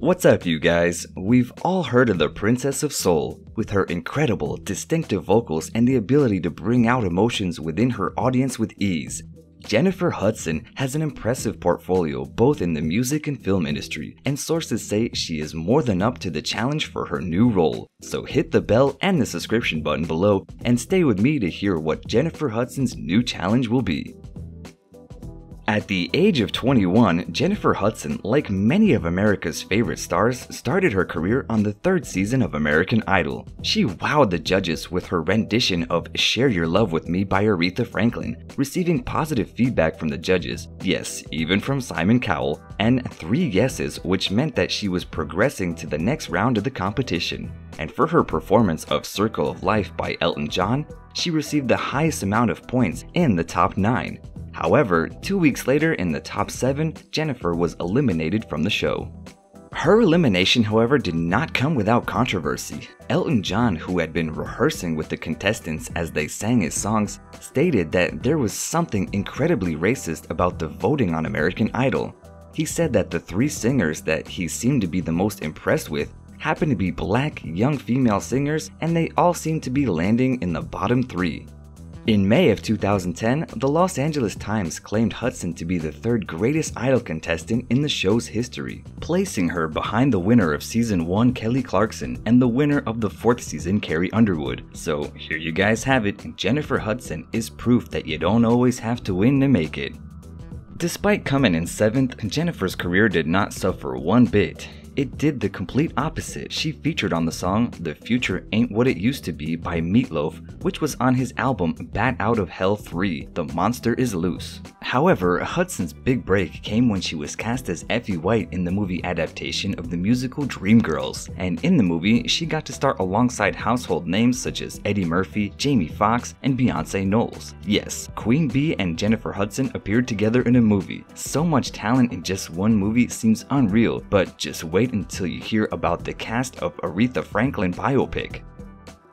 What's up, you guys? We've all heard of the Princess of Soul. With her incredible, distinctive vocals and the ability to bring out emotions within her audience with ease, Jennifer Hudson has an impressive portfolio both in the music and film industry, and sources say she is more than up to the challenge for her new role. So hit the bell and the subscription button below and stay with me to hear what Jennifer Hudson's new challenge will be. At the age of 21, Jennifer Hudson, like many of America's favorite stars, started her career on the third season of American Idol. She wowed the judges with her rendition of Share Your Love With Me by Aretha Franklin, receiving positive feedback from the judges, yes, even from Simon Cowell, and 3 yeses, which meant that she was progressing to the next round of the competition. And for her performance of Circle of Life by Elton John, she received the highest amount of points in the top 9. However, 2 weeks later in the top 7, Jennifer was eliminated from the show. Her elimination, however, did not come without controversy. Elton John, who had been rehearsing with the contestants as they sang his songs, stated that there was something incredibly racist about the voting on American Idol. He said that the 3 singers that he seemed to be the most impressed with happened to be black, young female singers, and they all seemed to be landing in the bottom 3. In May of 2010, the Los Angeles Times claimed Hudson to be the 3rd greatest Idol contestant in the show's history, placing her behind the winner of Season 1 Kelly Clarkson and the winner of the 4th season Carrie Underwood. So here you guys have it, Jennifer Hudson is proof that you don't always have to win to make it. Despite coming in 7th, Jennifer's career did not suffer one bit. It did the complete opposite. She featured on the song The Future Ain't What It Used to Be by Meatloaf, which was on his album Bat Out of Hell 3, The Monster Is Loose. However, Hudson's big break came when she was cast as Effie White in the movie adaptation of the musical Dreamgirls, and in the movie, she got to star alongside household names such as Eddie Murphy, Jamie Foxx, and Beyonce Knowles. Yes, Queen Bee and Jennifer Hudson appeared together in a movie. So much talent in just one movie seems unreal, but just wait until you hear about the cast of Aretha Franklin biopic.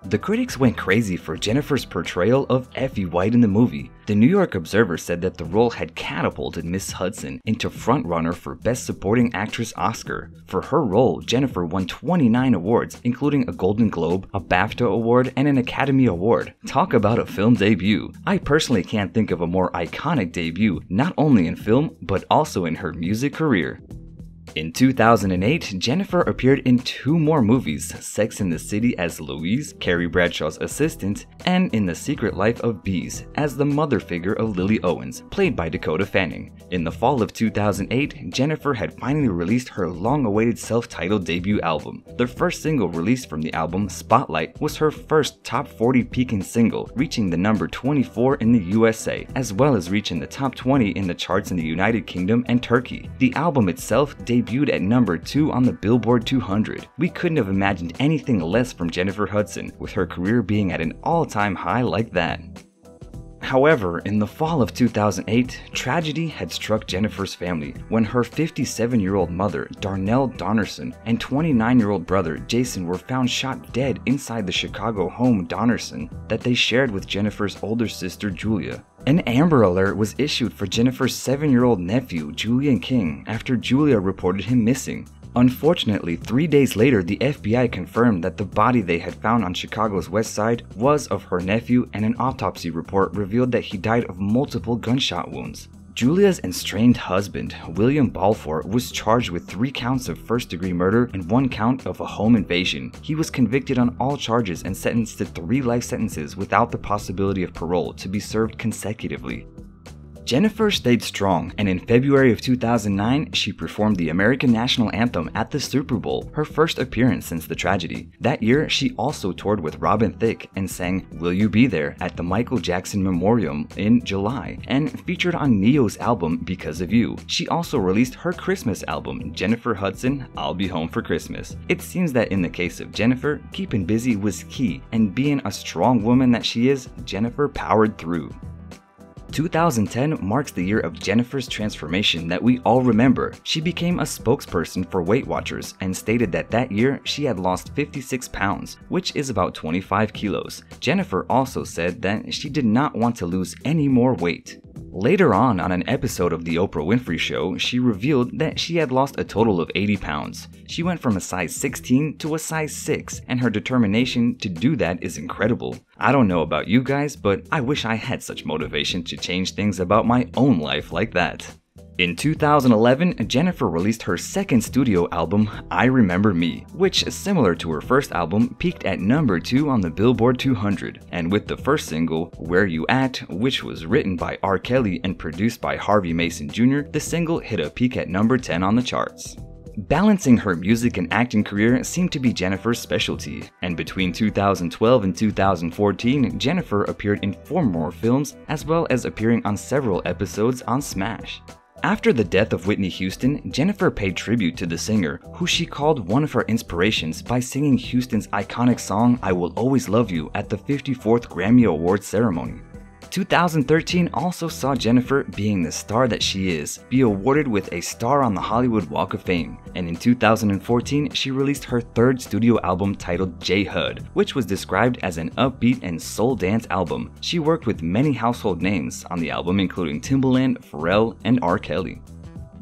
The critics went crazy for Jennifer's portrayal of Effie White in the movie. The New York Observer said that the role had catapulted Miss Hudson into frontrunner for Best Supporting Actress Oscar. For her role, Jennifer won 29 awards, including a Golden Globe, a BAFTA award, and an Academy Award. Talk about a film debut. I personally can't think of a more iconic debut, not only in film, but also in her music career. In 2008, Jennifer appeared in 2 more movies, Sex and the City as Louise, Carrie Bradshaw's assistant, and in The Secret Life of Bees as the mother figure of Lily Owens, played by Dakota Fanning. In the fall of 2008, Jennifer had finally released her long-awaited self-titled debut album. The first single released from the album, Spotlight, was her first top 40 peaking single, reaching the number 24 in the USA, as well as reaching the top 20 in the charts in the United Kingdom and Turkey. The album itself debuted at number 2 on the Billboard 200. We couldn't have imagined anything less from Jennifer Hudson, with her career being at an all-time high like that. However, in the fall of 2008, tragedy had struck Jennifer's family when her 57-year-old mother, Darnell Donnerson, and 29-year-old brother, Jason, were found shot dead inside the Chicago home Donnerson that they shared with Jennifer's older sister, Julia. An Amber Alert was issued for Jennifer's 7-year-old nephew, Julian King, after Julia reported him missing. Unfortunately, 3 days later, the FBI confirmed that the body they had found on Chicago's west side was of her nephew, and an autopsy report revealed that he died of multiple gunshot wounds. Julia's estranged husband, William Balfour, was charged with 3 counts of first-degree murder and 1 count of a home invasion. He was convicted on all charges and sentenced to 3 life sentences without the possibility of parole to be served consecutively. Jennifer stayed strong, and in February of 2009, she performed the American National Anthem at the Super Bowl, her first appearance since the tragedy. That year, she also toured with Robin Thicke and sang Will You Be There at the Michael Jackson Memorial in July, and featured on Ne-Yo's album Because of You. She also released her Christmas album, Jennifer Hudson, I'll Be Home for Christmas. It seems that in the case of Jennifer, keeping busy was key, and being a strong woman that she is, Jennifer powered through. 2010 marks the year of Jennifer's transformation that we all remember. She became a spokesperson for Weight Watchers and stated that that year she had lost 56 pounds, which is about 25 kilos. Jennifer also said that she did not want to lose any more weight. Later on an episode of The Oprah Winfrey Show, she revealed that she had lost a total of 80 pounds. She went from a size 16 to a size 6, and her determination to do that is incredible. I don't know about you guys, but I wish I had such motivation to change things about my own life like that. In 2011, Jennifer released her second studio album, I Remember Me, which, similar to her first album, peaked at number 2 on the Billboard 200. And with the first single, Where You At, which was written by R. Kelly and produced by Harvey Mason Jr., the single hit a peak at number 10 on the charts. Balancing her music and acting career seemed to be Jennifer's specialty, and between 2012 and 2014, Jennifer appeared in 4 more films, as well as appearing on several episodes on Smash. After the death of Whitney Houston, Jennifer paid tribute to the singer, who she called one of her inspirations by singing Houston's iconic song I Will Always Love You at the 54th Grammy Awards ceremony. 2013 also saw Jennifer, being the star that she is, be awarded with a star on the Hollywood Walk of Fame, and in 2014 she released her third studio album titled J Hud, which was described as an upbeat and soul dance album. She worked with many household names on the album, including Timbaland, Pharrell, and R. Kelly.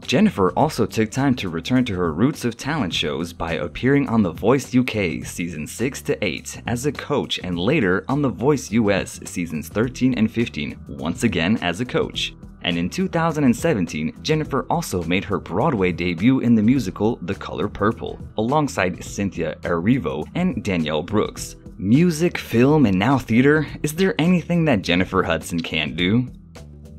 Jennifer also took time to return to her roots of talent shows by appearing on The Voice UK seasons 6 to 8 as a coach, and later on The Voice US seasons 13 and 15, once again as a coach. And in 2017, Jennifer also made her Broadway debut in the musical The Color Purple, alongside Cynthia Erivo and Danielle Brooks. Music, film, and now theater, is there anything that Jennifer Hudson can't do?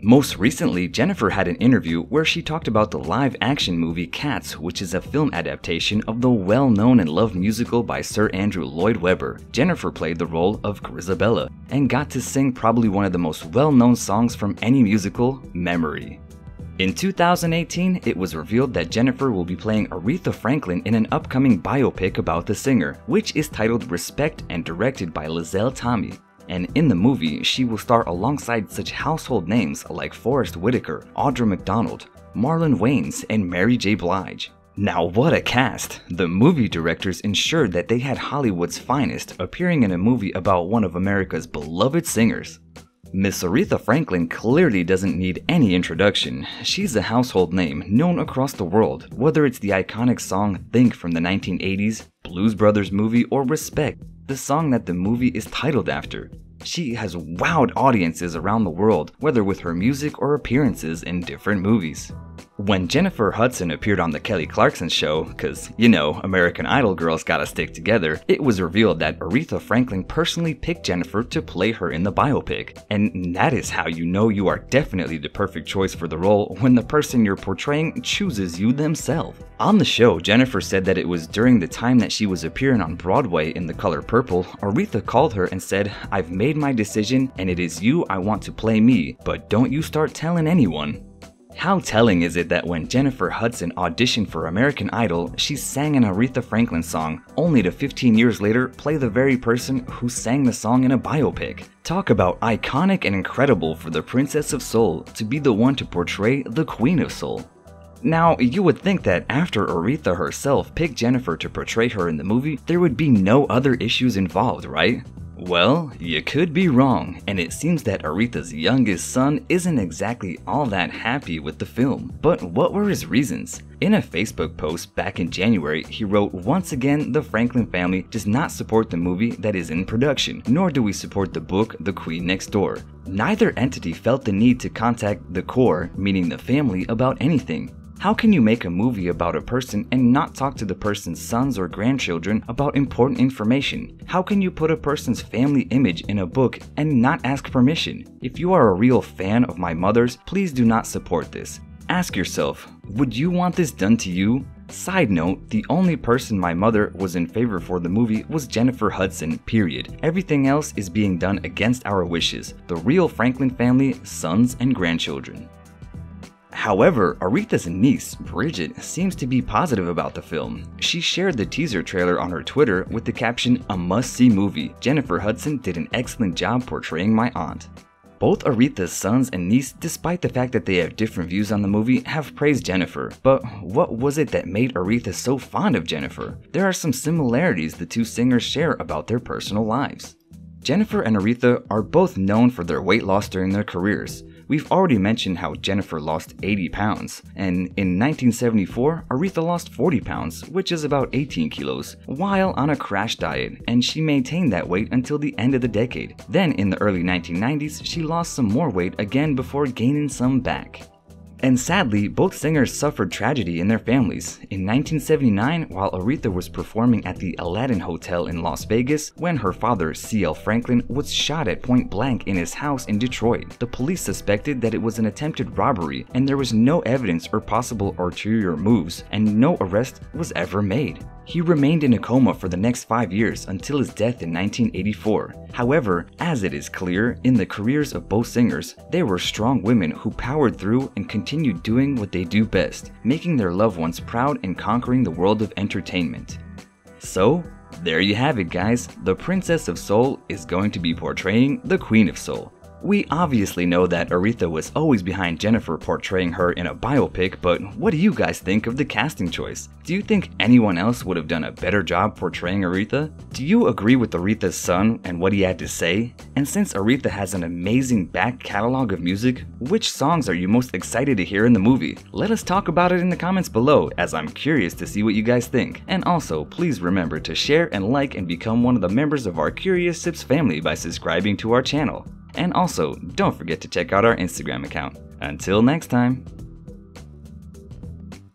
Most recently, Jennifer had an interview where she talked about the live-action movie Cats, which is a film adaptation of the well-known and loved musical by Sir Andrew Lloyd Webber. Jennifer played the role of Grisabella and got to sing probably one of the most well-known songs from any musical, Memory. In 2018, it was revealed that Jennifer will be playing Aretha Franklin in an upcoming biopic about the singer, which is titled Respect and directed by Lizelle Tommy. And in the movie, she will star alongside such household names like Forrest Whitaker, Audra McDonald, Marlon Wayans, and Mary J. Blige. Now what a cast! The movie directors ensured that they had Hollywood's finest appearing in a movie about one of America's beloved singers. Miss Aretha Franklin clearly doesn't need any introduction. She's a household name known across the world, whether it's the iconic song Think from the 1980s, Blues Brothers movie, or Respect, the song that the movie is titled after. She has wowed audiences around the world, whether with her music or appearances in different movies. When Jennifer Hudson appeared on The Kelly Clarkson Show, cause you know, American Idol girls gotta stick together, it was revealed that Aretha Franklin personally picked Jennifer to play her in the biopic. And that is how you know you are definitely the perfect choice for the role, when the person you're portraying chooses you themselves. On the show, Jennifer said that it was during the time that she was appearing on Broadway in The Color Purple, Aretha called her and said, "I've made my decision and it is you I want to play me, but don't you start telling anyone." How telling is it that when Jennifer Hudson auditioned for American Idol, she sang an Aretha Franklin song, only to 15 years later play the very person who sang the song in a biopic. Talk about iconic and incredible for the Princess of Soul to be the one to portray the Queen of Soul. Now, you would think that after Aretha herself picked Jennifer to portray her in the movie, there would be no other issues involved, right? Well, you could be wrong, and it seems that Aretha's youngest son isn't exactly all that happy with the film. But what were his reasons? In a Facebook post back in January, he wrote, "Once again, the Franklin family does not support the movie that is in production, nor do we support the book The Queen Next Door." Neither entity felt the need to contact the core, meaning the family, about anything. How can you make a movie about a person and not talk to the person's sons or grandchildren about important information? How can you put a person's family image in a book and not ask permission? If you are a real fan of my mother's, please do not support this. Ask yourself, would you want this done to you? Side note, the only person my mother was in favor for the movie was Jennifer Hudson, period. Everything else is being done against our wishes. The real Franklin family, sons and grandchildren. However, Aretha's niece, Bridget, seems to be positive about the film. She shared the teaser trailer on her Twitter with the caption, "A must-see movie. Jennifer Hudson did an excellent job portraying my aunt." Both Aretha's sons and niece, despite the fact that they have different views on the movie, have praised Jennifer. But what was it that made Aretha so fond of Jennifer? There are some similarities the two singers share about their personal lives. Jennifer and Aretha are both known for their weight loss during their careers. We've already mentioned how Jennifer lost 80 pounds, and in 1974, Aretha lost 40 pounds, which is about 18 kilos, while on a crash diet, and she maintained that weight until the end of the decade. Then in the early 1990s, she lost some more weight again before gaining some back. And sadly, both singers suffered tragedy in their families. In 1979, while Aretha was performing at the Aladdin Hotel in Las Vegas, when her father, C.L. Franklin, was shot at point blank in his house in Detroit. The police suspected that it was an attempted robbery, and there was no evidence or possible ulterior moves, and no arrest was ever made. He remained in a coma for the next 5 years until his death in 1984. However, as it is clear in the careers of both singers, they were strong women who powered through and continued doing what they do best, making their loved ones proud and conquering the world of entertainment. So, there you have it, guys. The Princess of Soul is going to be portraying the Queen of Soul. We obviously know that Aretha was always behind Jennifer portraying her in a biopic, but what do you guys think of the casting choice? Do you think anyone else would have done a better job portraying Aretha? Do you agree with Aretha's son and what he had to say? And since Aretha has an amazing back catalog of music, which songs are you most excited to hear in the movie? Let us talk about it in the comments below, as I'm curious to see what you guys think. And also, please remember to share and like and become one of the members of our Curious Sips family by subscribing to our channel. And also, don't forget to check out our Instagram account. Until next time.